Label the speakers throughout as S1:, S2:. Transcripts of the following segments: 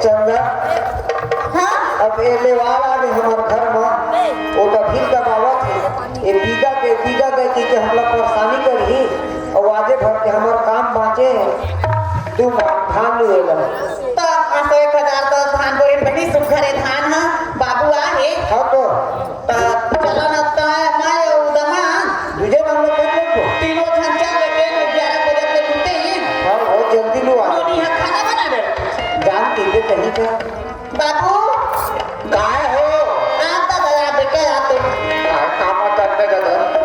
S1: चंदा
S2: हाँ
S1: अब ये लेवाल आ गए हमारे घर में वो तो फिर दबावत है ये बीघा के कि हम लोग परेशानी करी और वादे भर के हमारे काम बाँचे तू धान लेगा
S2: तो असो 1000 तो धान बोरे बड़ी सुखरे धान है बाबू आहे
S1: हाँ तो
S2: चलो न तो मैं उदमा
S1: तुझे हम लोग कर लेंगे
S2: तीनों जन चल लेके 11 बजे तक उठते ही
S1: हाँ बहुत जल्दी लो आ
S2: नोनी है खाना बना दे
S1: जान के कहीं का
S2: बाबू
S1: गाय हो
S2: आता गया बेटे आते
S1: काम करने का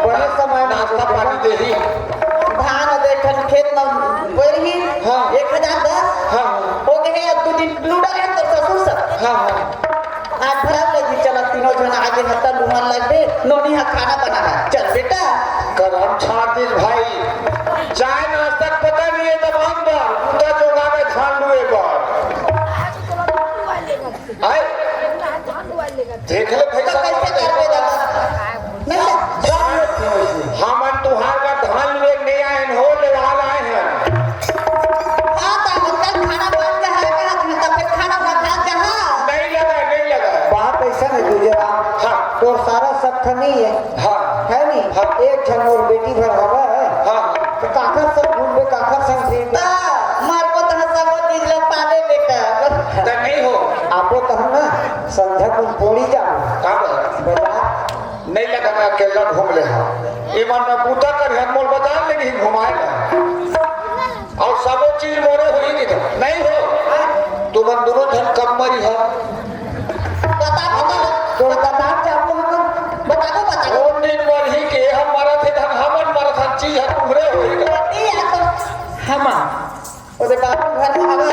S1: बड़े समय नाश्ता पानी दे ही
S2: धान देखन खेत में बोर ही
S1: हाँ
S2: 1010
S1: हाँ
S2: हो गए 2 दिन लूडा है तो ससुर सब
S1: हाँ हाँ
S2: आज भरा लगी चला तीनों जन आगे हत्ता लुमान लग गए नोनी है खाना बनाना चल बेटा
S1: करम छातीस भाई चाय नाश्ता पता नहीं है तब हम बार पूरा जोगा में धान लुए बार आए देख ले भाई
S2: तो कैसे कर पे दादा नहीं
S1: हम तुहार का धान लुए नहीं आए हो ले वाला आए हैं
S2: हां ता कल खाना बन गया है कहां तब फिर खाना बना जहां
S1: नहीं लगा बात ऐसा नहीं गुजरा हाँ तो सारा सब नहीं है हाँ है नहीं हाँ एक छन और बेटी भर हवा है हाँ तो काका सब घूमबे काका संग से
S2: ता मार को तो सब चीज लोग पाले बेटा
S1: तो नहीं हो आपको तो हम ना संध्या को पोड़ी जाओ कब बाजार नहीं लगा मैं अकेला घूम ले हाँ ईमान में पूछा कर हम मोल बाजार ले नहीं घुमाए ना और सब चीज मोरे हुई नहीं हो तुम दोनों धन कब मरी है
S2: बता दो
S1: तो बता जाओ हम
S2: बता दो
S1: कौन दिन मरी के हम मरा थे धन हमन मरा था चीज है तुम्हारे होएगा
S2: ये आ तो
S1: हम
S2: ओदे बाप घर में हवा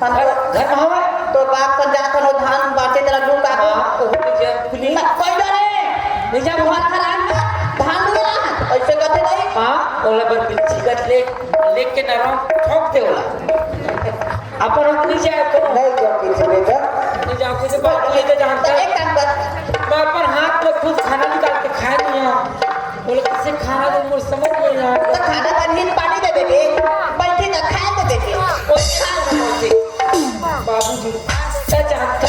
S2: हम
S1: घर में हवा
S2: तो बाप का जात नो धान बाटे तेरा डूंगा
S1: तो खुली
S2: कोई डरे निजा मुहार खराब धान लुला ऐसे कहते नहीं
S3: हां ओला पर बिचिकत लेके ना ठोक दे ओला अपन अपनी जाए को
S1: नहीं जाओ पीछे बेटा
S3: नहीं जाओ कुछ बात ले के जानता
S2: एक काम कर
S3: मैं अपन हाथ में खुद खाना निकाल के खाए नहीं हूं बोले किसे खाना दे मुझे समझ नहीं आ
S2: तो खाना बनी पानी दे देगे बैठी ना खाए दे देगे
S3: और खा बोलते बाबूजी क्या जानता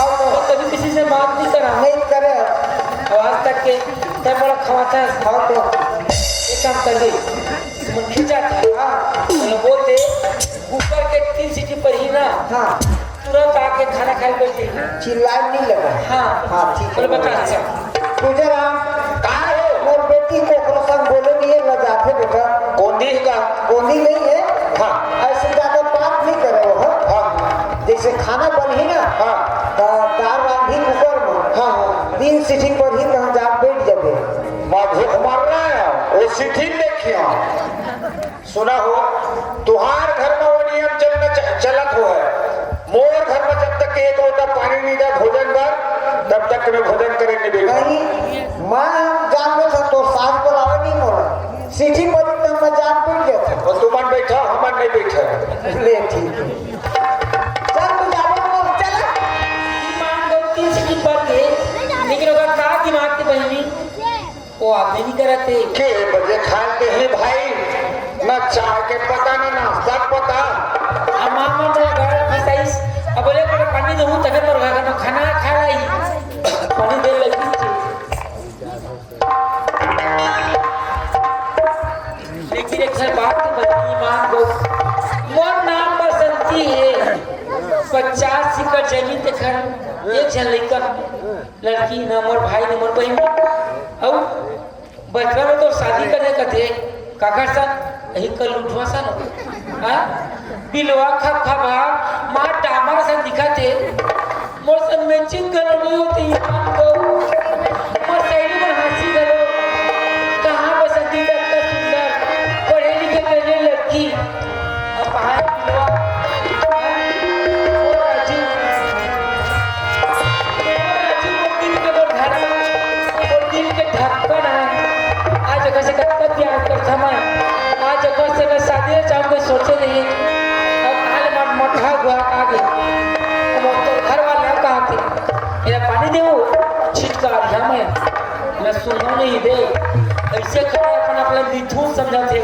S3: और कभी किसी से बात नहीं करा
S1: नहीं करे
S3: आज तक के तब बड़ा खवाता है
S1: हाँ तो
S3: एक काम कर दे तुम खींचा था बोले बोलते कुकर के 3 सीटी पर ही ना
S1: हाँ
S3: तुरंत आके खाना खाए बैठे
S1: चिल्लाए नहीं लगा
S3: हाँ
S1: हाँ ठीक
S3: बोले
S1: है
S3: बता अच्छा
S1: तुझे राम कहाँ है मोर बेटी को अपना संग बोले नहीं है लजाते बेटा गोंदी का गोंदी नहीं है हाँ ऐसे ज्यादा बात नहीं करे वो हाँ जैसे खाना बन ही ना हाँ दाल रांधी कुकर में हाँ हाँ 3 सीटी पर ही कहाँ जा बैठ जाबे माँ भूख मार रहा है वो सीटी देखियो सुना हो तुहार घर में वो नियम चलत हो है मोर घर में जब तक एक लोटा पानी नहीं दे भोजन कर तब तक मैं भोजन करेंगे नहीं मैं जान में था तो साथ पर आवे नहीं मोरा सीधी पर तब मैं जान बैठ गया था और तुम बैठा हम नहीं बैठा ले ठीक है चल तू जावे मोर चल
S3: मान दो 3 सीटी पर के लेकिन अगर का दिमाग की बहनी वो आदमी नहीं करते
S1: के बजे खाते हैं भाई ना चाय के पता ना नाश्ता पता
S3: मामा तो घर फसाइस अब बोले पर पानी दे हूं तबे पर घर में खाना खा लाई पानी दे लगी लेकिन एक सर बात तो बनी मान दो मोर नाम बसंती है 50 एकड़ जमीन के घर एक जन लड़का लड़की ना मोर भाई ना मोर बहन और बचपन में तो शादी करने का थे काका सन यही कल उठवा सन हां बिलवा खप खपा मां डामर सन दिखाते मोर सन मैचिंग करो नहीं होती को मोर साइड में हंसी करो कहां बसंती तक का सुंदर पढ़े लिखे मेरे लड़की अब बाहर बिलवा और राजू दिल के बोल घर और दिल के ढक्कन है आज जगह से कितना प्यार करता मैं आज जगह से मैं शादी चाहूँ कोई सोचे नहीं अब हाल मत मठा हुआ आगे अब तो घर वाले कहा थे मेरा पानी दे छिटका दिया मैं सुनना नहीं दे ऐसे खड़े अपन अपना मिथुन समझा थे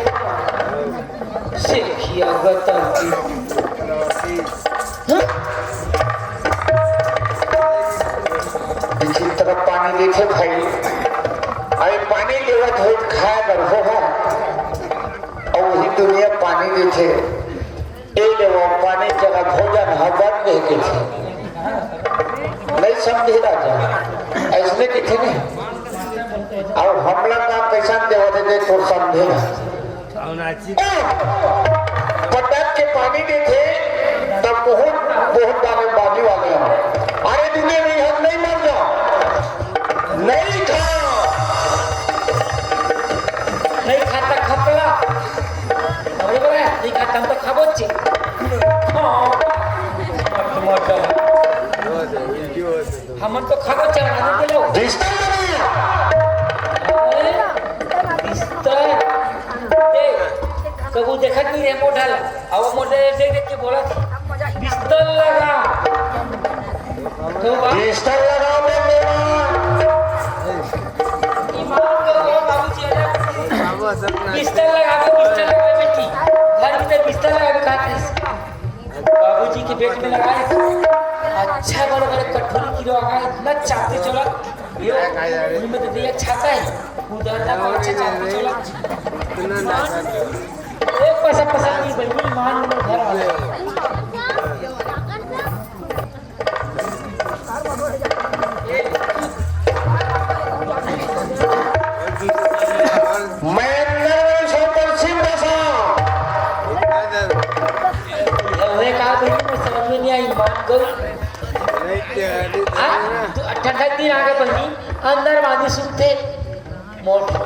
S3: से किया गता
S1: किसी तरफ पानी देखे भाई अरे पानी देवत हो खाए बर हो है और वही दुनिया पानी देखे ए लेवो पानी चला भोजन हवन दे के थे नहीं समझे राजा ऐसने के थे नहीं और हमला का पैसा देवत दे तो समझे ना पटक के पानी देखे तब बहुत बहुत बारे बाजी वाले हैं अरे दुनिया नहीं हम नहीं मर जाओ नहीं खाओ
S3: नहीं खाता खपला अरे बड़ा नहीं खाता हम तो खाबो छी हम तो खाबो चला दे लो
S1: बिस्तर
S3: कबू देखा नहीं रे मोटा अब मोटे देख देख के बोला बिस्तर लगा तो
S1: बिस्तर लगाओ मेरा
S3: ईमान को बाबूजी बिस्तर लगा बेटी घर में बिस्तर लगा के खाते बाबूजी के पेट में लगाए अच्छा बड़े बड़े कठोरी किलो आगा इतना चाहते चला ये उनमें तो दिया छाता है उधर तक अच्छा चाहते चला एक पैसा पसंद नहीं बल्कि मान लो घर वाले
S1: मैं नरवल सोपर सिंह बसा
S3: ये कहा भाई मैं समझ में नहीं आई मान गई ठंडा दिन आ गए बल्कि अंदर वादी सुनते मोटो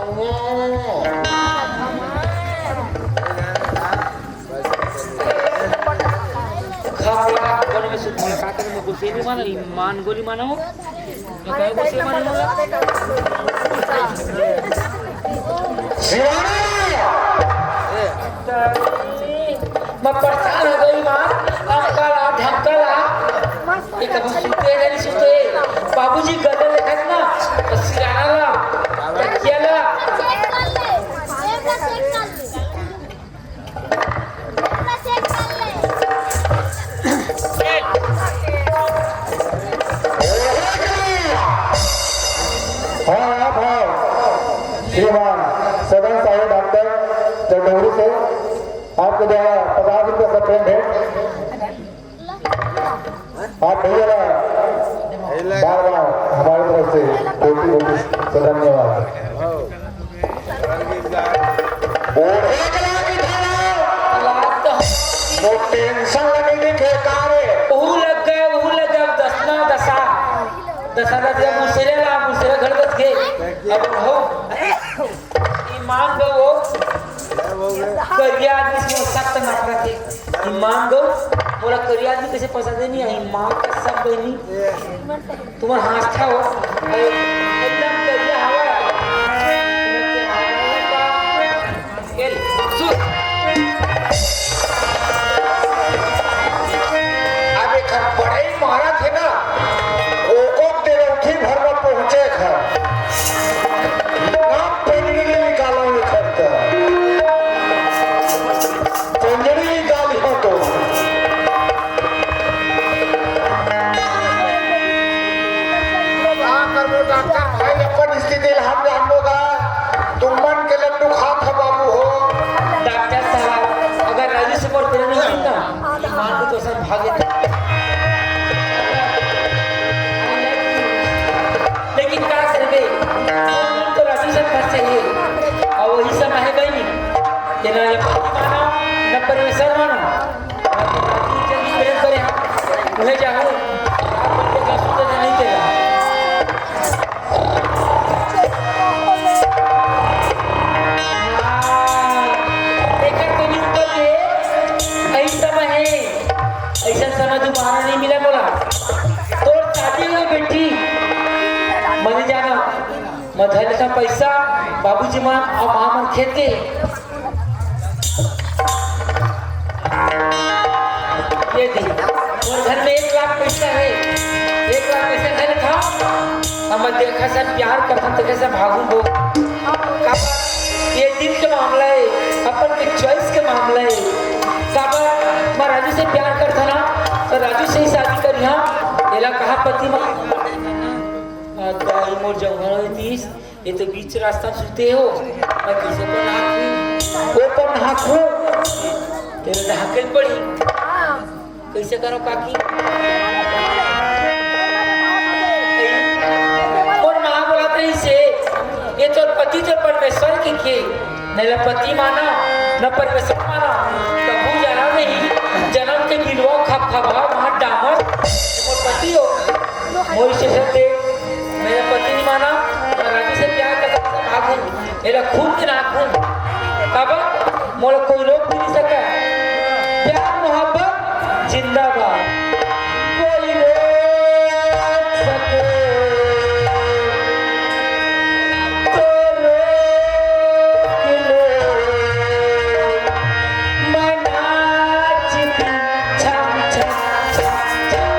S3: मान गोली मानो मैं परेशान हो गई मां अंकल ढंकल एक अब सुनते नहीं सुनते बाबूजी गदर देखत ना सिराला तकियाला
S1: श्रीमान सदन साहेब डॉक्टर चंदौरी से आपके द्वारा 50 रुपये का पेन है आप भैया बार बार हमारी तरफ से कोटि कोटि से धन्यवाद वो टेंशन लगे दिखे कारे
S3: वो लग गए दसा जब मुसरे घर बस गए अब हो ईमान गो वो करिया आदमी से सख्त नफरत है ईमान गो बोला करिया आदमी कैसे पसंद नहीं है ईमान का सब बहनी तुम्हारा हाथ हो एकदम करिया हवा
S1: अब एक बड़े ही महाराज थे ना वो देवठी भर में पहुंचे घर निकालो ये खर्चा पंजरी निकाली हो तो डॉक्टर भाई अपन स्थिति हम जानोगा तुम मन के लड्डू खात हो बाबू हो
S3: डॉक्टर साहब अगर राजू से पर नहीं मिलता ईमान को तो सब भागे लेकिन क्या करेंगे तो राजू से फंस चाहिए और वही समय है गई नहीं कि ना ये पति मानो न परमेश्वर मानो जल्दी प्रेम करे उन्हें जाओ आप उनके का सूत्र नहीं देगा ऐसा समय दोबारा नहीं मिला बोला तो शादी हो बेटी मनी जाना मधल का पैसा बाबूजी मां और मां मन खेते ये दी और घर में 1 लाख पैसा है 1 लाख पैसा घर था हम देखा सब प्यार करता तो कैसे भागू हो ये दिल का मामला है अपन के चॉइस के मामला है काबा मैं राजू से प्यार करता ना तो राजू से ही शादी करी हाँ एला कहा पति मोर जंगल होतीस ये तो बीच रास्ता सुते हो मैं कैसे को नाखूं
S1: वो पर नाखूं
S3: तेरे ढाकल पड़ी कैसे करो काकी और माँ बोलाते ही से ये तो पति तो परमेश्वर की खे न पति माना न परमेश्वर माना कबू जाना नहीं जन्म के बिलवा खप खबा वहाँ डामर और पति हो मोर स्टेशन दे मेरा पति नहीं माना मैं राजी से प्यार करता भागूं मेरा खून के नाखून कब मोर कोई रोक भी नहीं सका प्यार मोहब्बत जिंदाबाद कोई रोक सके तो रोक लो मैं नाचती छम छम छम छम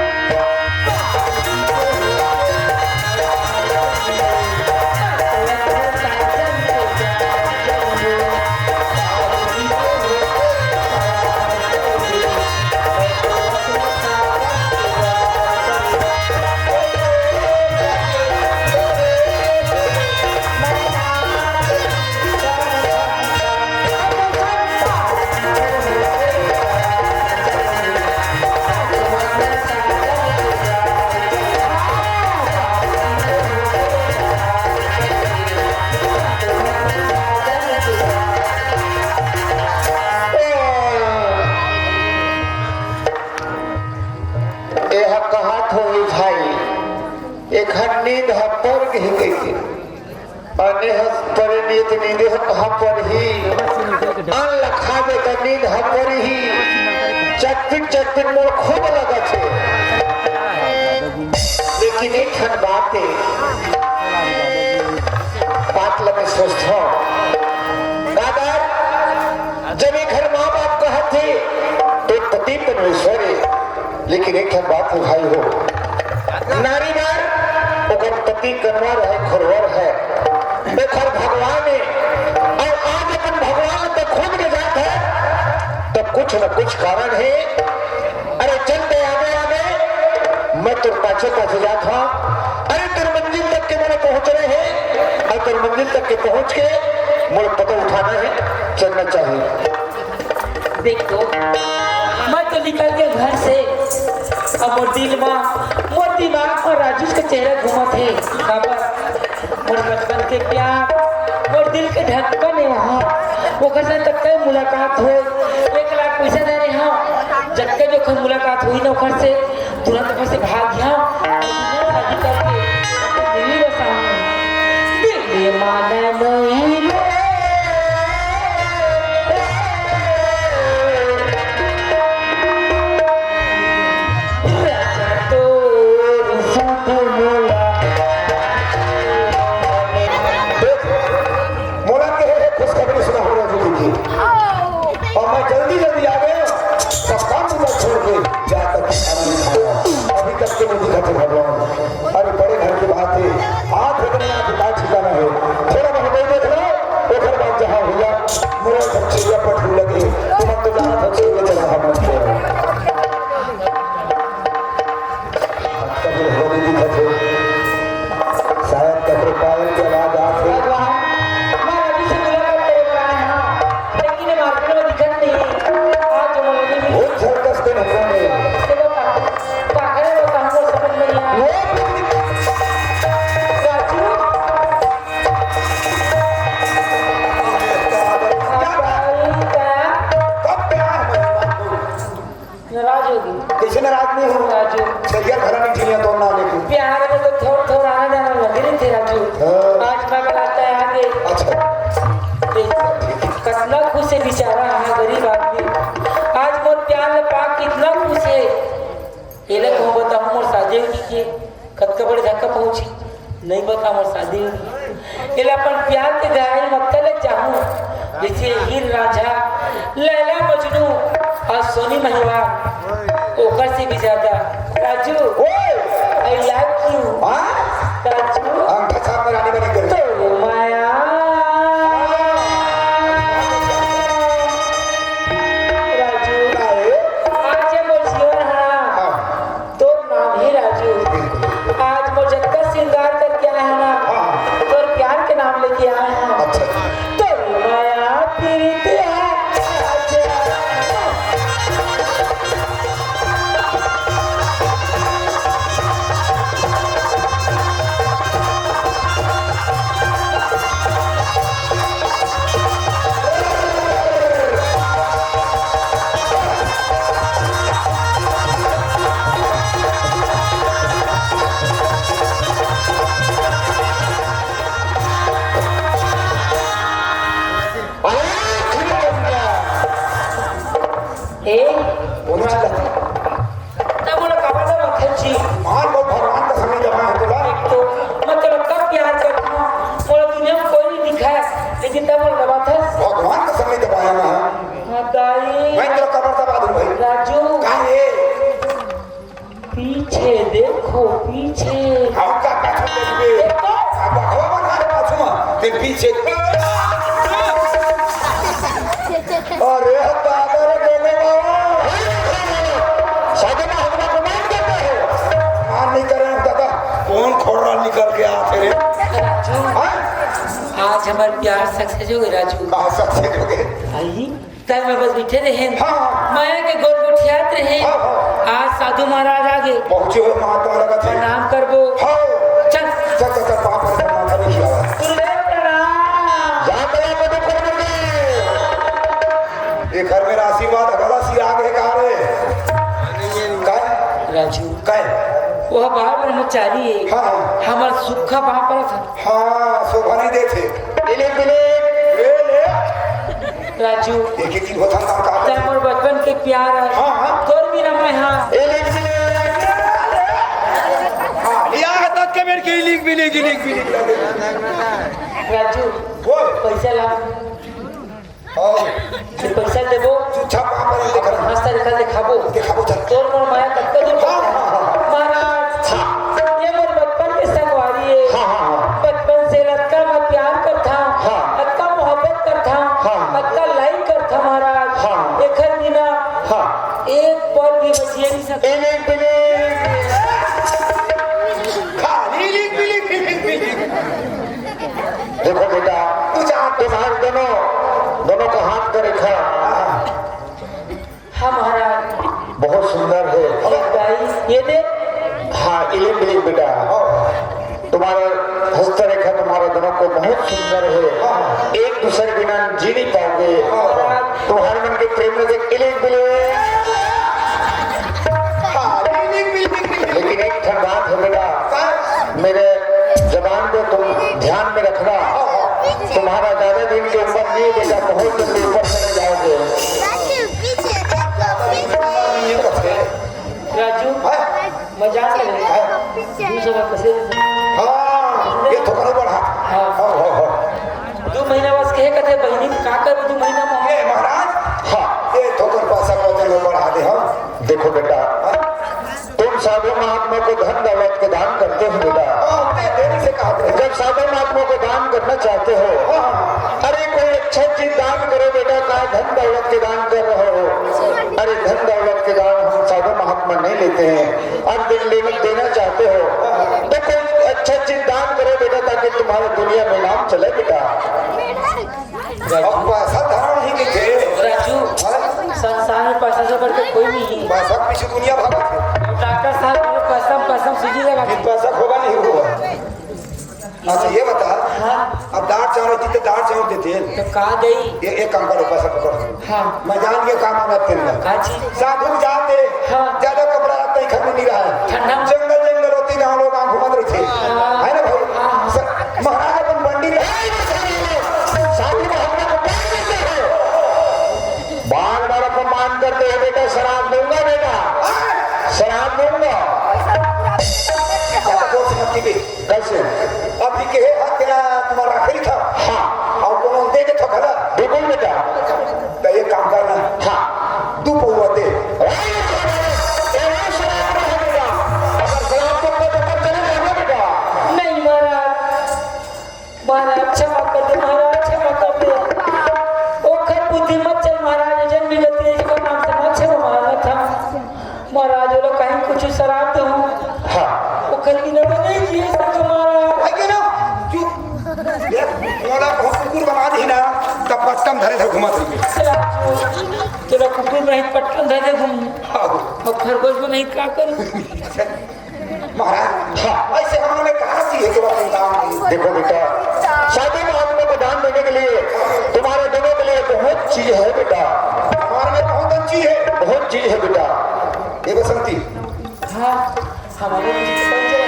S1: एक नींद पर कही गई थी अनेहस पर नींद नींद कहाँ पर ही अन लखा दे का नींद पर ही चट्टिन मोर खूब लगा छे लेकिन एक खन बात लगे सोचता दादा जब एक घर माँ बाप कहा थे तो पति परमेश्वर है लेकिन एक खन बात है भाई हो नारी बार ओकर पति कन्वर है खुरवर है ओकर भगवान है और आज अपन भगवान तक खुद के जात है तो कुछ न कुछ कारण है अरे चलते आगे आगे मैं तुर पाछे जात हूँ अरे तेरे मंजिल तक के मैंने पहुंच रहे हैं और तेरे मंजिल तक के पहुंच के मुझे पता उठाना है चलना चाहिए
S3: देखो मैं तो निकल के घर से अब मोर दिमाग और राजेश का चेहरा घुमा थे खबर मोर बचपन के प्यार मोर दिल के धड़कन है वहाँ वो घर से तक मुलाकात हो 1 लाख पैसा दे रहे हाँ जब के जो मुलाकात हुई ना घर से तुरंत घर से भाग गया शादी करके दिल्ली बसा दिल्ली माने नहीं
S1: अरे बड़े घर की बात है हाथ रखने का ठिकाना है थोड़ा बहुत देख लो ओखर बाद जहाँ हुआ मेरा सब चिड़िया पठू लगे तुम तो जहाँ तक चिड़िया चला हम शायद कपड़े पायल के बाद आते बहुत झरकस दिन होगा कैसे नाराज नहीं हो
S3: राजू
S1: चलिए घर में चिड़िया तोड़ना लेके
S3: प्यार में तो थोड़ा आना जाना लगे नहीं थे राजू आज मैं बताता है आगे
S1: अच्छा
S3: कितना खुश है बेचारा है गरीब आदमी आज मोर प्यार में पाक कितना खुश है ये लोग हम बताऊँ मोर शादी की कद का बड़े धक्का पहुंची नहीं बता मोर शादी ये अपन प्यार के गहराई मक्का ले चाहूँ जैसे हीर रांझा लैला मजनू और सोनी महिवाल ओकर से भी ज्यादा Raju I love you Raju
S1: अंगठा छाप में रानी बनी कर
S3: तो माया राजू आज मोर जीवन है तो नाम ही राजू आज मोर जगह श्रृंगार करके आया है ना
S4: पीछे
S1: अरे दादा रे गोगो बाबा साधु महात्मा को मान करते हो मान नहीं कर रहे दादा
S4: कौन खोड़ा निकल के आते रे
S3: राजू आज हमारे प्यार सक्सेस हो गए राजू
S4: कहाँ सकते हो गए
S3: आई तब मैं बस बैठे रहे
S4: हाँ।
S3: माया के गोल गुठियात रहे
S4: हाँ,
S3: आज साधु महाराज आगे
S4: पहुंचे हुए महात्मा लगा थे
S3: प्रणाम करबो
S4: हाँ
S3: चल
S4: चल चल चल पाप पर माथा नहीं किया
S3: गुरुदेव प्रणाम
S1: जा करा को देखो मुझे
S4: ये घर में आशीर्वाद अगला सी आगे कहा रे काय
S3: राजू
S4: काय
S3: वह बाल ब्रह्मचारी है
S4: हाँ
S3: हमार सुखा वहां पर था
S4: हाँ शोभा नहीं देते
S1: इले बिले
S4: ले ले
S3: राजू
S4: एक एक दिन होता काम का
S3: तय मोर बचपन के प्यार है
S4: हाँ, हाँ।
S3: तोर भी ना मैं हाँ
S1: इले बिले
S4: हाँ लिया है तक के मेरे की लिख भी
S3: राजू
S4: बोल
S3: पैसा ला
S4: और
S3: ये पैसा देबो
S4: चुपचाप वहाँ पर देख रहा
S3: मस्त तरीका दिखाबो
S4: दिखाबो चल
S3: तोर मोर माया कब दूर
S4: हाँ, हाँ, हाँ।
S3: महाराज ये मोर बचपन के संगवारी है
S1: हाँ हाँ
S3: बचपन से लड़का मैं प्यार करता
S1: हाँ।
S3: लड़का मोहब्बत करता
S1: हाँ।
S3: लड़का लाइक करता महाराज
S1: हाँ।
S3: एक बिना
S1: हाँ
S3: एक पल भी बचिए नहीं सकता
S1: इले बिले
S4: खाली लिख भी
S1: देखो बेटा तुम्हारे दोनों का हाथ का रेखा
S3: हाँ महाराज
S1: बहुत सुंदर है
S3: ये भाई ये दे
S1: हाँ इले बिले बेटा तुम्हारा हस्तरेखा तुम्हारे दोनों को बहुत सुंदर है एक दूसरे बिना जी नहीं पाओगे तुम्हारे मन के प्रेम में देख इले बिले लेकिन एक ठन बात है बेटा मेरे जबान को तुम ध्यान में रखना तुम्हारा ज्यादा दिन की उम्र नहीं बेटा बहुत जल्दी ऊपर चले जाओगे
S3: राजू मजाक कर रहे हैं दूसरा कैसे
S4: हाँ ये तो करो बढ़ा
S3: हाँ 2 महीना बस कहे कहते बहनी का कर 2 महीना में
S4: ये महाराज
S1: हाँ
S4: ये ठोकर पैसा को चलो बढ़ा दे हम
S1: देखो बेटा तुम साधु महात्मा को धन दौलत के दान करते हो बेटा
S4: देरी से कहा थे
S1: जब साधु महात्मा को दान करना चाहते हो अरे कोई अच्छा चीज दान करो बेटा का धन दौलत के दान कर रहे हो अरे धन दौलत के दान हम साधु महात्मा नहीं लेते हैं अब देना चाहते हो तो कोई अच्छा चीज दान करो बेटा ताकि तुम्हारे दुनिया में नाम चले बेटा
S4: अब पैसा धरा नहीं देखे
S3: राजू संसार में पैसा से बढ़ के कोई नहीं है
S4: पैसा पीछे दुनिया भागा थे
S3: डॉक्टर साहब मेरे पैसा सीधी लगा
S4: फिर पैसा खोगा नहीं हुआ अच्छा ये बता
S3: हाँ
S4: अब दांत चावल थी तो दांत चावल देते
S3: तो कहा गई
S4: ये एक काम करो पैसा पकड़
S3: हाँ
S4: मैं जान के काम आना तेरे
S3: कहा चीज
S4: साधु जाते
S3: हाँ।
S4: ज्यादा कपड़ा आता ही घर में नहीं रहा है
S3: ठंडा में-
S4: जंगल जंगल होते गाँव लोग आँख घुमत रहे थे है ना भाई महाराज अपन मंडी में
S1: साधु महात्मा को मान करते हो बार बार अपमान करते हो बेटा शराब दूंगा बेटा शराब दूंगा
S4: ज्यादा जोर से मत कीजिए।
S1: कैसे
S4: अभी के हाथ तेरा तुम्हारा आखिरी था
S1: हाँ
S4: और कोनो दे के ठोकला
S1: बिल्कुल बेटा
S4: तो ये काम करना
S1: हाँ
S4: 2 पौवा दे
S3: नहीं महाराज क्षमा कर दे महाराज क्षमा कर दे ओखर बुद्धिमत चल महाराज जन मिलती है इसका नाम से मत क्षमा मारना था महाराज वो लोग कहीं कुछ शराब तो हूँ
S1: हाँ
S3: ओखर की नजर नहीं जी सकते महाराज
S4: है कि ना चुप ये मोला को कुकुर बना दी ना तब पट्टम धरे धर घुमा दी
S3: तेरा कुकुर नहीं पटकन दे दे घूम और खरगोश को नहीं का कर
S4: महाराज ऐसे हमने कहा सी है कि बात दाम नहीं
S1: देखो बेटा साधु महात्मा को दान देने के लिए तुम्हारे दोनों के लिए बहुत चीज है बेटा
S4: हमारे में बहुत अच्छी है
S1: बहुत चीज है बेटा
S4: ये बसंती
S3: हाँ हमारे कुछ पता चला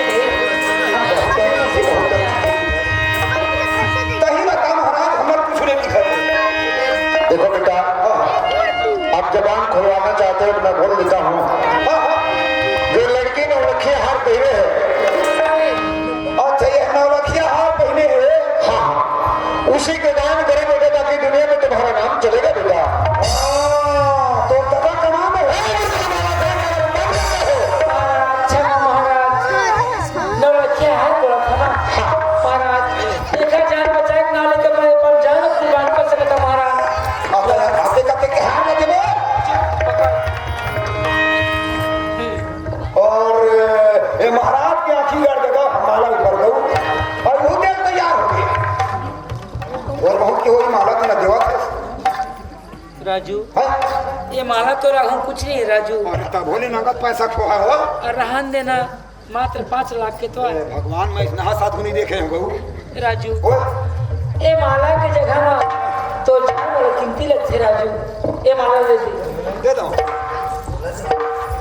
S4: तही बता महाराज हमारे कुछ नहीं लिखा
S1: देखो बेटा आप जबान खुलवाना चाहते हो तो मैं बोल देता हूँ जो लड़की ने रखे हार पहने है
S4: अच्छा ये नौलखिया हार पहने है
S1: हाँ उसी के दान करे बेटा ताकि दुनिया में तुम्हारा नाम चलेगा बेटा
S4: तो दबा कमा में
S3: अच्छा महाराज राजू
S4: हाँ?
S3: ये माला तो राहू कुछ नहीं है राजू।
S4: अरे तब भोले नगद पैसा खोहा हो।
S3: और रहन देना मात्र 5 लाख के तो है
S4: भगवान मैं इतना साधु नहीं देखे हैं बहू।
S3: राजू।
S4: ओ,
S3: ये माला के जगह में तो जान वाला कीमती लगते राजू। ये माला दे दी
S4: दे दो।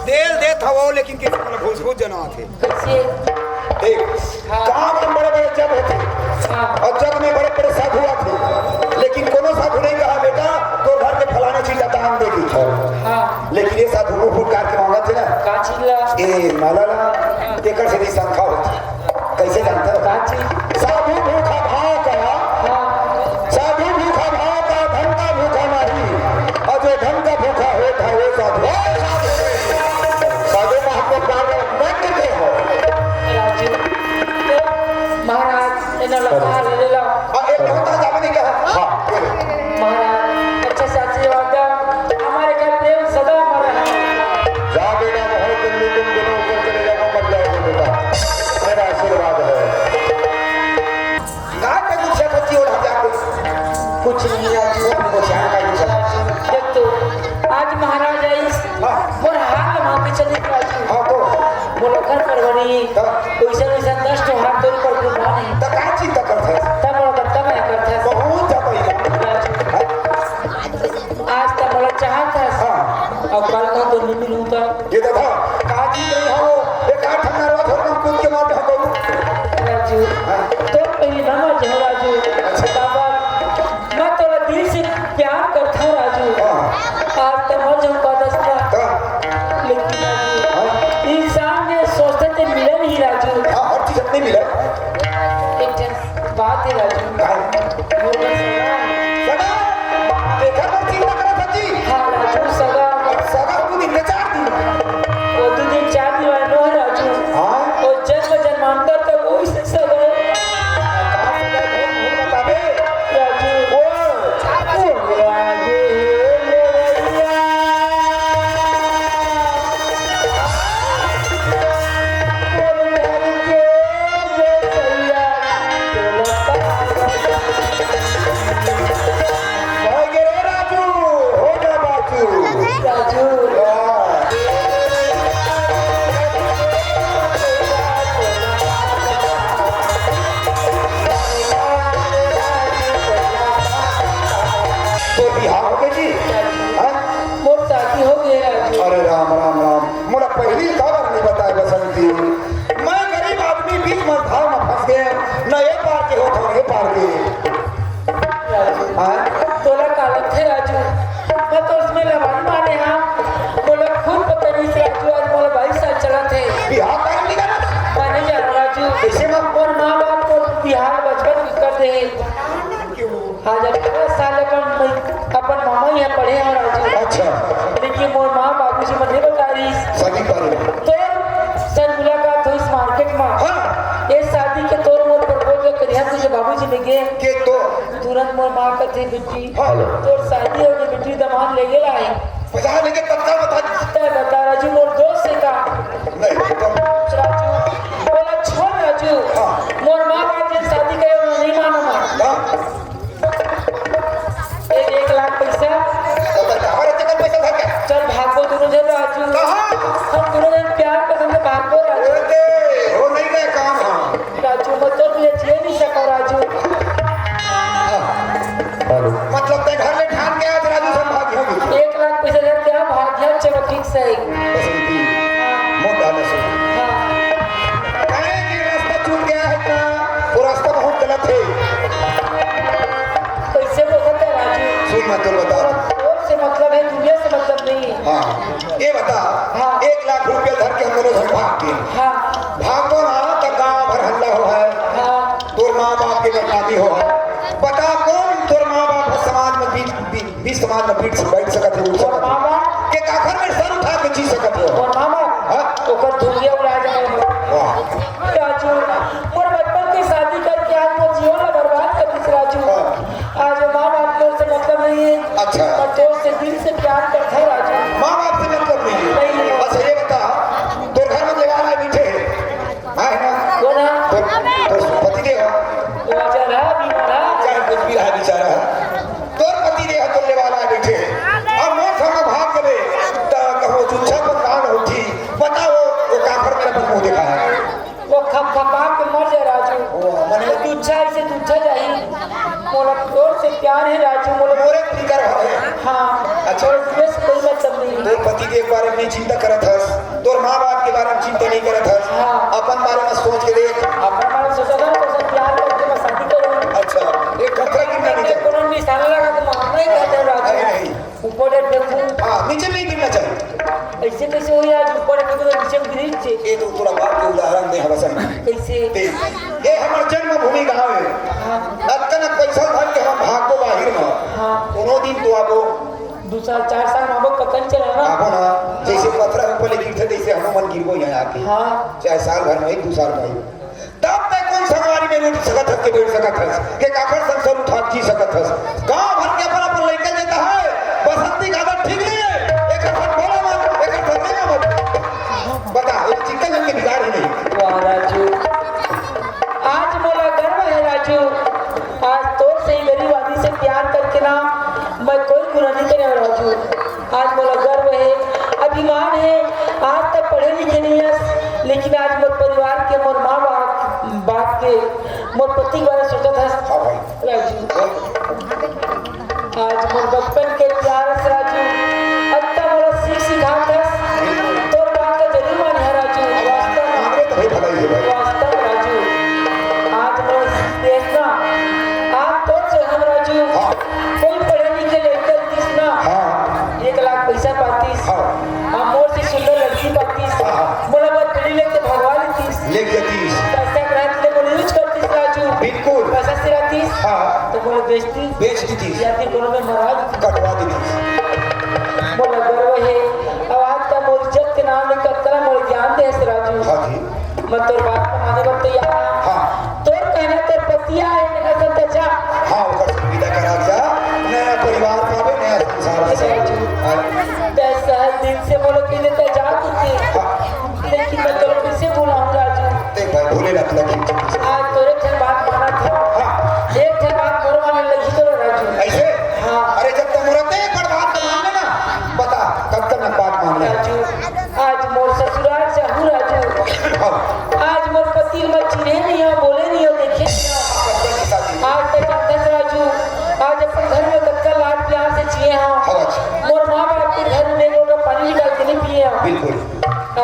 S4: तेल दे था वो, लेकिन किसी को भूस भूस जना थे।
S3: कैसे?
S4: देख
S3: हाँ।
S4: गाँव में बड़े बड़े जग होते
S3: हाँ
S4: और जग में बड़े बड़े साधु आते, लेकिन कोनो साधु नहीं कहा बेटा तो घर के फलाने चीज दान देगी।
S3: हाँ
S4: लेकिन ये साधु को फुटकार के मांगा थे ना,
S3: का चीज ला
S4: ए माला ला तेकर से नहीं संख्या होती। कैसे जानता है?
S3: का चीज?
S4: साधु भूखा भाव का,
S3: हाँ
S4: साधु भूखा भाव का, धन का भूखा नहीं, और जो धन का भूखा होता है वो साधु। साधु महात्मा कार्य मंत्र के हो।
S3: राजू तो महाराज इन्हें लगा ले ला
S4: एक होता जावे नहीं कहा। हाँ
S3: महाराज अच्छा से आशीर्वाद दो हमारे घर प्रेम सदा हमारा है।
S4: जा बेटा बहुत जल्दी तुम दोनों ऊपर चले जाओ, मर जाओगे बेटा, मेरा आशीर्वाद है। गाय का दूसरा कच्ची और हटा
S3: कुछ नहीं राजू।
S4: को चाह का दूसरा।
S3: देख तो आज महाराज आई
S4: हाँ।
S3: और हाथ मां के चले राजू।
S4: हाँ तो
S3: बोलो घर पर बनी
S4: हाँ।
S3: वैसे वैसे 10 तो हाथ तोड़ पर कुर्बान है
S4: तो काय चिंता करते हैं?
S3: तब बोलो तब मैं करता है
S4: बहुत ज्यादा ही
S3: राजू। आज तक बोला चाहता है
S4: हाँ।
S3: अब कल का तो नहीं मिलूंगा
S4: ये देखो काजी नहीं हो, एक आठ ठंडा थोड़ा कम कूद के मारते हो
S3: राजू। तो पहले ना मर जाओ राजू। बाबा मैं तो दिल से प्यार करता हूँ राजू। आज तक मर जाऊँ का दस्ता लेकिन राजू इंसान ने सोचते थे मिले नहीं राजू।
S4: हाँ हर चीज अपनी मिले।
S3: एक जन बात है राजू मोर
S4: सगा देखा तो चिंता करा सच्ची।
S3: हाँ राजू सगा
S4: सगा तू दिन में 4 दिन।
S3: वो 2 दिन 4 दिन नो राजू।
S4: हाँ
S3: वो जन्म जन्मांतर तक वो इससे सगा
S4: कहाँ सगा बहुत बतावे।
S3: राजू।
S4: वो
S3: ओ राजू
S4: भाई गे रे राजू, हो जा बाजू।
S3: राजू
S4: तो बिहार हो गई जी। हाँ?
S3: मोर शादी हो गई राजू।
S4: अरे राम राम राम, मोला पहली खबर नहीं बताए बसंती। मैं गरीब आदमी बीच में भाव में फंस गए, न ये पार के हो तो ये पार के।
S3: राजू
S4: हाँ?
S3: तोला कालक थे राजू। मैं तो उसमें लवाई मारे हाँ बोला खुद पता नहीं से राजू आज बोला 22 साल चला थे
S4: बिहार टाइम नहीं करना।
S3: मैं नहीं जा रहा राजू।
S4: कैसे मैं?
S3: और माँ बाप को बिहार बचपन में कर दे हाँ जब 10 साल अपन मामा यहाँ पढ़े हैं राजू।
S4: अच्छा
S3: लेकिन मोर माँ बाबू जी मुझे बता रही
S4: सभी पर
S3: तो सर मुलाकात हुई इस मार्केट में।
S4: हाँ
S3: ये शादी के तौर मोर प्रपोज करिया तुझे बाबूजी ने गए
S4: के तो
S3: तुरंत मोर माँ का थी बेटी
S4: हेलो
S3: तो शादी हो गई बेटी दामाद ले गया है
S4: 50 लेके तत्काल बता
S3: तय बता राजू मोर दोस्त से का
S4: नहीं तो
S3: राजू बोला छोड़ राजू
S4: हाँ।
S3: मोर माँ बाप जब शादी करे उन्होंने नहीं माना मैं
S4: हाँ?
S3: 1 लाख पैसा
S4: तो हमारे जगह पैसा था क्या?
S3: चल भागो दोनों जन राजू
S4: कहाँ?
S3: हम दोनों जन प्यार पसंद है भागो राजू।
S4: अरे हो नहीं गए काम। हाँ
S3: राजू मतलब तुझे झेल नहीं सका राजू।
S4: मतलब ते घर में ठान के आज राजू से भागी होगी।
S3: 1 लाख पैसा दे क्या भाग गया चलो ठीक से
S4: बसंती मोटा नशे
S3: हाँ
S4: कहे कि रास्ता छूट गया है क्या? वो रास्ता बहुत गलत है।
S3: कैसे बोलते हैं राजू।
S4: सुन मैं तो बता
S3: और से मतलब है दुनिया से मतलब नहीं है।
S4: हाँ ये बता
S3: हाँ।
S4: 1 लाख रुपया धर के हम दोनों घर भाग गए।
S3: हाँ
S4: भाग तो ना तब गाँव भर हल्ला हो है,
S3: हाँ
S4: तोर माँ बाप की बदनामी हो है। बता कौन तोर माँ बाप समाज में बीच समाज में बीच बैठ सकत है उठ
S3: और
S4: सकत है
S3: मामा
S4: के आखिर में सर उठा के जी सकत है।
S3: और मामा
S4: हाँ?
S3: ओकर दुनिया उड़ा जाए
S4: वाह
S3: राजू। और बचपन की शादी करके आज वो जीवन में बर्बाद कर दी राजू। आज माँ बाप को से मतलब नहीं है।
S4: अच्छा।
S3: पर तो से दिल से प्यार करता है राजू।
S4: माँ बाप से मतलब नहीं है।
S3: नहीं।
S4: बस ये बता तोर घर में देवाला बैठे है ना?
S3: वो ना
S4: तो पति देव
S3: वो अजर है बीमार है
S4: चाहे कुछ भी रहा बेचारा तोर पति देव तो लेवाला बैठे मने
S3: तुच्छा ऐसे तुच्छा जाही मोला तोर से प्यार है राजू मोला
S4: मोरे फिकर है।
S3: हाँ
S4: अच्छा।
S3: और बस कोई मतलब नहीं
S4: तोर पति के बारे में चिंता करत हस, तोर माँ बाप के बारे में चिंता नहीं करत हस।
S3: हाँ।
S4: अपन बारे में सोच के देख।
S3: अपन मारे सोचा था तो सब प्यार करके मैं शादी करूँ
S4: अच्छा एक खतरा गिरना नहीं चाहिए।
S3: कोनो निशाना लगा के मारना ही कहते
S4: अरे
S3: राजू
S4: नहीं।
S3: ऊपर एक देखूं
S4: हाँ नीचे नहीं गिरना चाहिए।
S3: ऐसे कैसे हुई आज ऊपर एक देखूं तो नीचे गिरी छे
S4: ये तो तोरा बाप के उदाहरण दे हवसन।
S3: कैसे
S4: ये हमर जन्मभूमि गाँव है।
S3: हाँ
S4: अतन पैसा धर के हम भागो बाहिर में।
S3: हाँ
S4: कोनो दिन तो आबो
S3: 2 साल 4 साल माँ पकड़ चला ना
S4: आबो ना जैसे पत्थर में पले गिरते तैसे हम मन गिरबो यहाँ आके।
S3: हाँ
S4: चाहे साल भर में 2 साल में तब तक कौन संगवारी में उठ सकत हस के बैठ सकत हस के काकर संसर उठा जी सकत हस। गांव भर के अपन अपन लइका लेता है बसंती का आदत ठीक नहीं है। एक फट बोला मत एक फट नहीं मत बता एक चिकन जन के बिगाड़ ही नहीं।
S3: वाह राजू आज मोला गर्व है राजू आज तो सही गरीब आदमी से प्यार करके ना मैं कोई गुनाह नहीं करे राजू आज मोला गर्व है अभिमान है आज तक पढ़े लिखे नहीं है लेकिन आज मोर परिवार के मोर माँ बाप के मोर पति के बारे में सोचा था
S4: हाँ भाई
S3: राजू आज मोर बचपन के प्यार से राजू अत्ता मोला सीख सिखा था तोर बात का जरूर मान है राजू वास्तव में
S4: हमरे तो भाई भलाई है भाई।
S3: वास्तव में राजू आज मैं देखना आज तो से हम राजू
S4: हाँ।
S3: कोई पढ़े लिखे लड़का दिस ना
S4: हाँ
S3: 1 लाख पैसा पातीस
S4: हाँ
S3: हम मोर से सुंदर लड़की पातीस
S4: हाँ।
S3: बोला बात पढ़ी लेके भगवान तीस
S4: ले जतीश
S3: पैसा ग्राहक ले बोले यूज करतीस राजू
S4: बिल्कुल
S3: पैसा से रहतीस
S4: हाँ
S3: तो बोले बेचती
S4: बेच दीतीस
S3: या फिर दोनों में मरा देती
S4: कटवा दीतीस।
S3: बोला गर्व है अब आज का मोर इज्जत के नाम लेकर करा मोर ज्ञान दे से राजू
S4: हाँ जी
S3: मैं तोर बात को माने पर तैयार हूं।
S4: हाँ
S3: तोर कहना तोर पतिया है निकल सकता जा
S4: हाँ ओकर से विदा करा जा नया परिवार पावे नया संसार बसे। हाँ
S3: पैसा दिन से बोलो कि देता जा तुझे लेकिन मैं तोर कैसे बुलाऊं राजू
S4: देख भाई भूले रख लगी
S3: आज तोरे से बात माना था
S4: हाँ
S3: एक से बात मोर माने लगी तो राजू
S4: ऐसे
S3: हाँ।
S4: अरे जब तक मुरते एक बार बात तो मान लेना बता कब तक मैं बात मान ले।
S3: राजू आज मोर ससुराल से हूँ राजू
S4: हाँ
S3: आज मोर पति मैं चिन्हे नहीं हो बोले नहीं हो देखे नहीं हो
S4: बच्चों की शादी
S3: आज तक दस राजू आज अपन घर में कक्का लाड प्यार से जिए हाँ
S4: हाँ अच्छा
S3: मोर माँ बाप के घर में लोग पानी निकाल के नहीं पिए हाँ
S4: बिल्कुल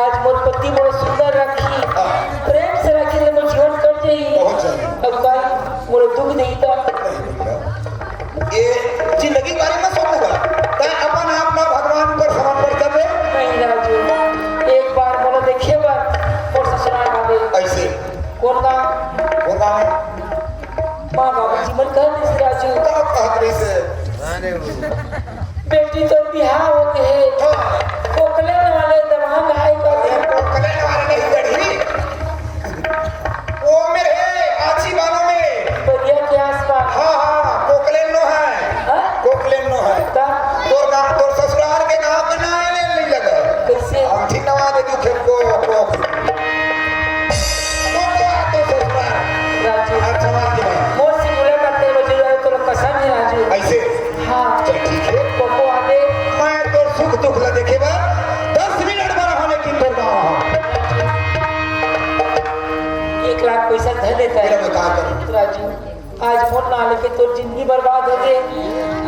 S3: आज मोर पति मोर सुंदर रखी
S4: हाँ।
S3: प्रेम से रखी ले मोर जीवन कट जाई
S4: बहुत चाहिए
S3: अब काई मोर दुख नहीं था
S4: ये जिंदगी के बारे में सोचेगा तय अपन आप में भगवान पर समर्पण कर दे।
S3: नहीं राजू एक बार मोर देखे बार मोर ससुराल वाले
S4: ऐसे
S3: कौन का
S4: वो गाँव
S3: माँ बाबा जीवन कर दिस राजू
S4: तब कहत रही से
S3: बेटी तो बिहार हो के है
S4: हाँ
S3: कोकले वाले दमाम है का
S4: ये कोकले वाले नहीं गढ़ी वो मेरे आची वालों में
S3: परिया के आसपास
S4: हाँ हाँ कोकले नो है
S3: हाँ
S4: कोकले नो है
S3: ता
S4: तोर गाँव तोर ससुराल के गाँव के ना नहीं लगा
S3: कैसे
S4: हम ठीक नवा दे तू खेत को तो ससुराल
S3: राजू
S4: हर समाज के में
S3: मोर से बोले करते बजे जाए तो कसम है राजू
S4: ऐसे
S3: हाँ
S4: चल ठीक है
S3: कोको आदे
S4: मैं तो सुख दुख ला देखे बा 10 मिनट में रहा लेकिन तोर गाँव
S3: 1 लाख पैसा धर देता
S4: मेरा
S3: है
S4: मैं कहा करूँ
S3: राजू आज मोर ना लेके तो जिंदगी बर्बाद हो गई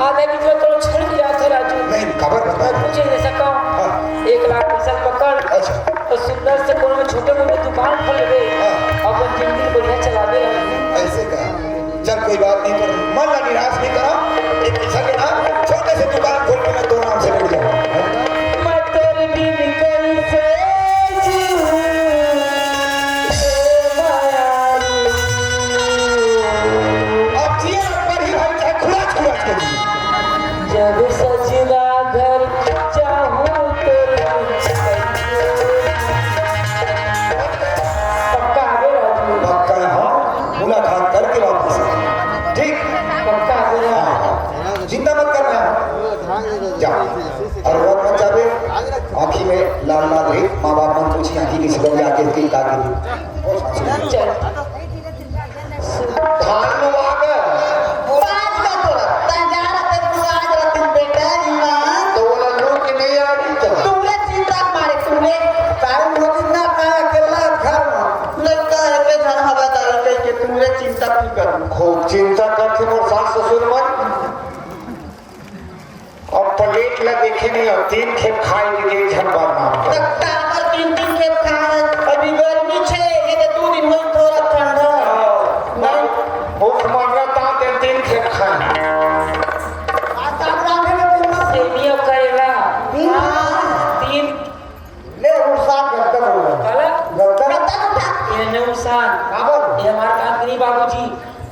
S3: आधा भी तो छोड़ के जाते राजू
S4: नहीं खबर
S3: मैं
S4: बता
S3: कुछ नहीं सका
S4: हाँ
S3: 1 लाख पैसा पकड़
S4: अच्छा
S3: और सुंदर से कोनो में छोटे मोटे दुकान खोल ले
S4: हाँ।
S3: अपन जिंदगी बढ़िया चला दे राजू
S4: ऐसे का चल कोई बात नहीं पर मन ला निराश नहीं करा एक पैसा के नाम छोटे से दुकान खोल के मैं तो नाम से बैठ जाऊँ।
S3: मैं तेरे बिन कैसे जीऊं
S4: अब जिए पर ही भाई चाहे खुराच खुराच के जी
S3: जब सजना घर चाहूं तो पक्का आगे राजू
S4: पक्का हाँ
S2: चिंता की कर
S1: खूब चिंता करते मोर सास ससुर मन अब प्लेट ला देखे नहीं और 3 खेप खाए के झटपट नाम
S2: टावर 3 खेप खाए अभी गर्मी छे ये तो 2 दिन होई थोड़ा ठंडा
S1: नहीं भूख मर रहा था 3 खेप खाए
S3: सेमिया करेला 3
S1: ले उसान करता बोल
S3: काला
S1: करता
S3: ये नुकसान
S1: बाबर
S3: ये हमार कांगनी बाबूजी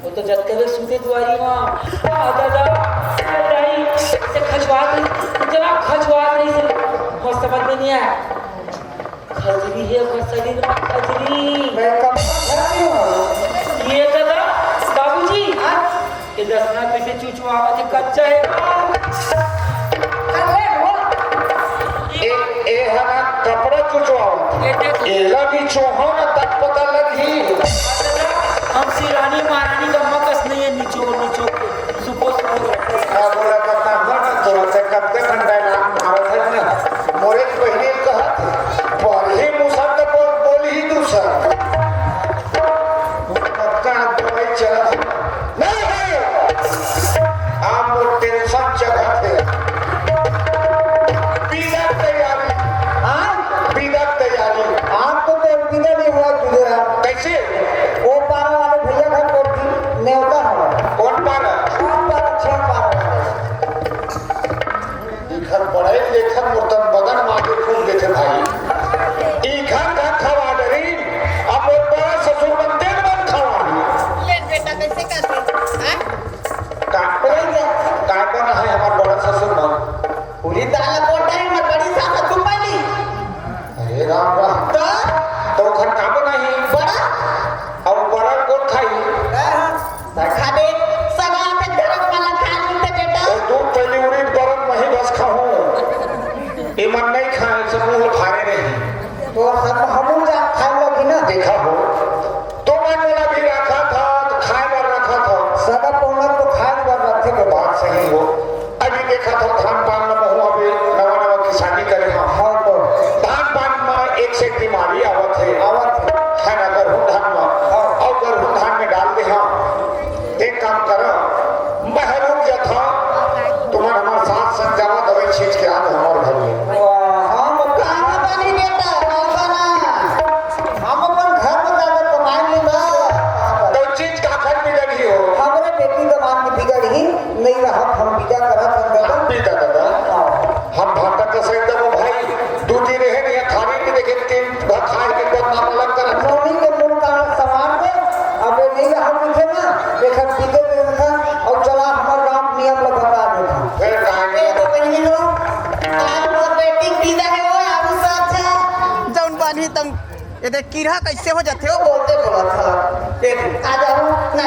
S3: वो तो जत के सुते दुआरी मां दादा नहीं से खजवा नहीं जरा खजवा नहीं से मस्त समझ में नहीं आया खजरी है और शरीर में खजरी
S1: मैं कब नहीं हूं
S3: ये दादा बाबूजी ये दसना कैसे चुचुआवा के कच्चा है
S1: ए हना कपड़ा चुचवाओ
S3: ये देख
S1: एला भी चोहो ना तक पता लगी
S3: हमसे रानी महारानी का मकस नहीं है नीचो के सुपो
S1: आ बोला पता ना तो से कब तक घंटा नाम मारत है ना मोरे पहले कहत पढ़े मुसर तो बोली ही दूसर पक्का दवाई चला नहीं है आप मोर टेंशन जगह थे पीड़ा तैयारी पीड़ा तैयारी आप तो पीड़ा नहीं हुआ गुजरा कैसे वो पारा वाले भैया घर को न्योता है कौन पारा 6 पारा घर पढ़ाई लेखन मुर्तन बदन मागे खूब देखे भाई ई घर का खवा डरी अब वो बड़ा ससुर बनते मन खवा
S2: ले बेटा कैसे करते हां
S1: का बना है हमार बड़ा ससुर मन
S2: पूरी दाल कोटा है मत बड़ी सासा तू पहली
S1: अरे राम राम तो घर का बना है
S2: बड़ा
S1: अब बड़ा को खाई
S2: खा दे सगा पे गरम वाला खा ली थे बेटा
S1: और दूध तली उड़ी गरम नहीं बस खाऊं ये मन नहीं खाए सब लोग खाए नहीं तो सब हम जा खाए लगी ना देखा हो तो मन वाला भी रखा था तो खाए वाला रखा था सदा पौना तो खाए वाला रखे के बात सही हो अभी देखा था धान पान में बहुआ भी नवा किसानी करे हाँ तो धान पान में एक से बीमारी आवत है है ना गरहू धान में और गरहू धान में डाल दे हम एक काम करो महरूम जथा तुम्हारा हमारे साथ समझावा दवाई छींच के आने हमारे घर में हम कहाँ बनी बेटा हम अपन घर में जाकर कमाई लेगा तो चीज का घर बिगड़ी हो हमारे बेटी दमान में बिगड़ी नहीं रहा हम बीजा करा था बीजा दादा हम भाटा का सही दबो भाई दूधी रहे नहीं खाने की देखे 3 खाए के बाद नाम अलग कर नौनी के मुंह का सामान दे अब नहीं रहा मुझे ना देखा बीजे में था और चला हमारा गांव नियम लग बता देता फिर कहानी
S2: तो पहली लो आज वो बेटी पीदा है वो आबू साथ जौन बानी तुम ये देख कीड़ा कैसे हो जाते हो बोलते बोला था देख आ जाओ ना